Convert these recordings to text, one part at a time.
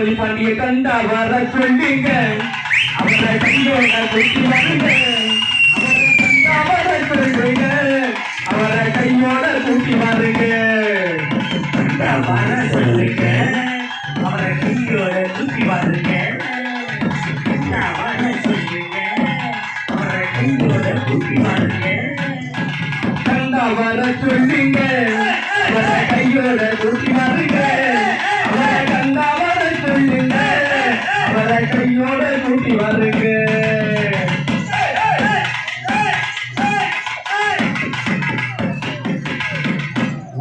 பசுபதி பாண்டிய கண்டா வர சொல்லுங்க அவரை கையோட குட்டி வருங்க அவரை கண்டா வர சொல்லுங்க அவரை கையோட கூட்டி வருங்க கண்டா வர சொல்லுங்க அவரை கையோட கூட்டி வருங்க கண்டா வர சொல்லுங்க அவரை கையோட கூட்டி வருங்க கண்டா வர சொல்லுங்க அவரை கையோட கூட்டி வருங்க அவரை கண்டா வர சொல்லுங்க அவரை கையோட கூட்டி வருங்க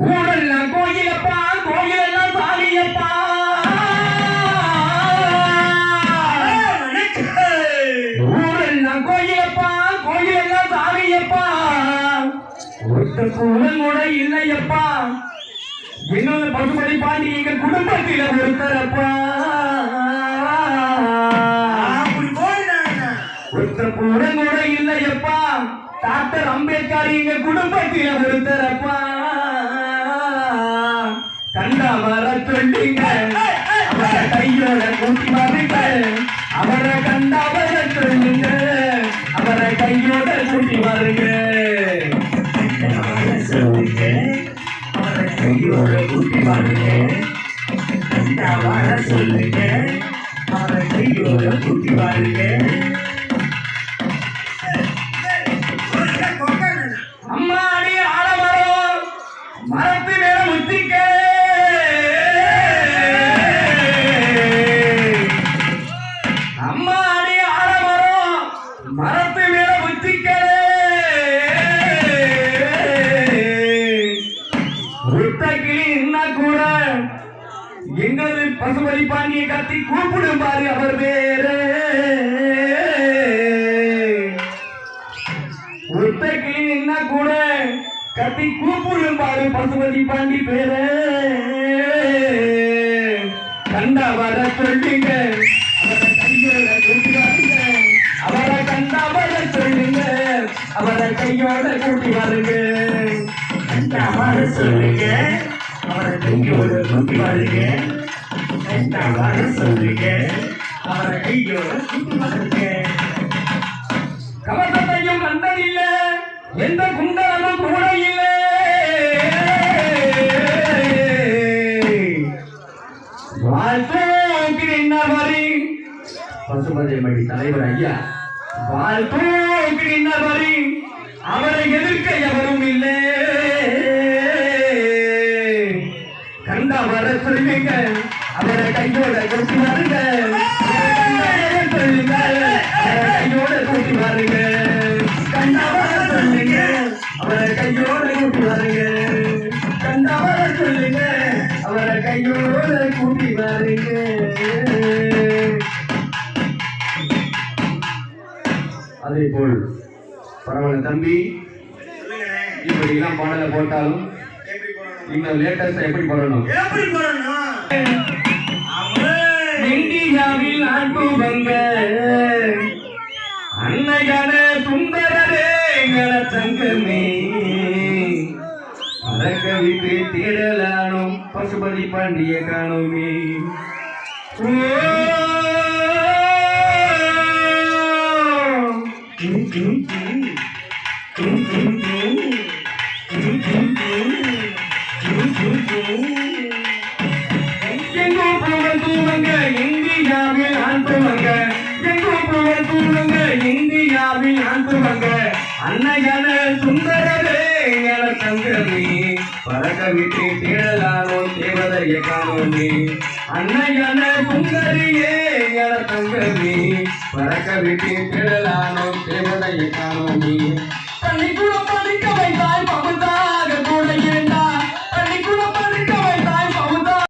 ஊரெல்லாம் கோயிலப்பா கோயிலெல்லாம் சாமியப்பா ஊரெல்லாம் கோயிலப்பா கோயிலெல்லாம் சாமியப்பா ஒருத்த கூடல் கூட இல்லையப்பா என்னோட பசுபதி பாண்டி எங்க குடும்பத்தில ஒருத்தரப்பா ஒருத்த கூடல் கூட இல்லையப்பா டாக்டர் அம்பேத்கர் எங்க குடும்பத்தில ஒருத்தரப்பா கண்டா வர சொல்லுங்க அவரை கையோட கூட்டி வருங்க அவரை கண்டா வர சொல்லுங்க அவரை கையோட கூட்டி வருங்க சொல்லுங்க அவரை கையோட கூட்டி வருங்க கண்டா வர சொல்லுங்க அவரை கையோட கூட்டி வருங்க அம்மாடி ஆலமரம் மரத்து மேல முத்திக்க அம்மாடி ஆலமரம் மரத்து மேல முத்திக்க கூட எங்களது பசுபதி பாண்டிய கத்தி கூப்பிடும் பாரு அவர் பேரு ஒத்தைக்கிளி என்ன கூட கத்தி கூப்பிடும் பாரு பசுபதி பாண்டி பேரு கண்டா வர சொல்லுங்க அவரை கையோட கூட்டி வருங்க அவரை கண்டா வர சொல்லுங்க அவரை கையோட கூட்டி வருங்க கண்டா வர சொல்லுங்க அவரை கையோட கூட்டி வருங்க கண்டா வர சொல்லுங்க அவரை கையோட கூட்டி வருங்க கவசத்தையும் கண்டதில்லை எந்த குண்டலமும் கூட இல்லை வாழ்த்தோக்கு என்ன வரி பசுபதி மடி தலைவர் ஐயா வாழ்த்தோக்கு என்ன வரி அவரை எதிர்க்க எவரும் இல்லை கண்டா வர சொல்லுங்க அவரை கையோட கூட்டி வருங்க சொல்லுங்க அவரை கையோட கூட்டி வருங்க கண்டா வர சொல்லுங்க அவரை கையோட கூட்டி வருங்க கண்டா வர சொல்லுங்க அவரை கையோட கூட்டி வருங்க அதே போல் பரவாயில்ல தம்பி இப்படி எல்லாம் பாடல போட்டாலும் இன்னும் லேட்டஸ்டா எப்படி போடணும் இந்தியாவில் அன்புவங்க அன்னையான சுந்தரரே தங்கமே பறக்க விட்டு தேடலானோம் பசுபதி பாண்டிய காணோமே எங்கோ புகழ் தூவங்க இந்தியாவில் அன்புவங்க எங்கோ புகழ் தூவங்க இந்தியாவில் அன்புவங்க அன்னையான சுந்தரரே என தங்கமே பறக்க விட்டு தேடலானோ தேவதைய காணோமே அன்னையான சுந்தரியே என தங்கமே பறக்க விட்டு தேடலானோ தேவதைய காணோமே பள்ளிக்கூடம்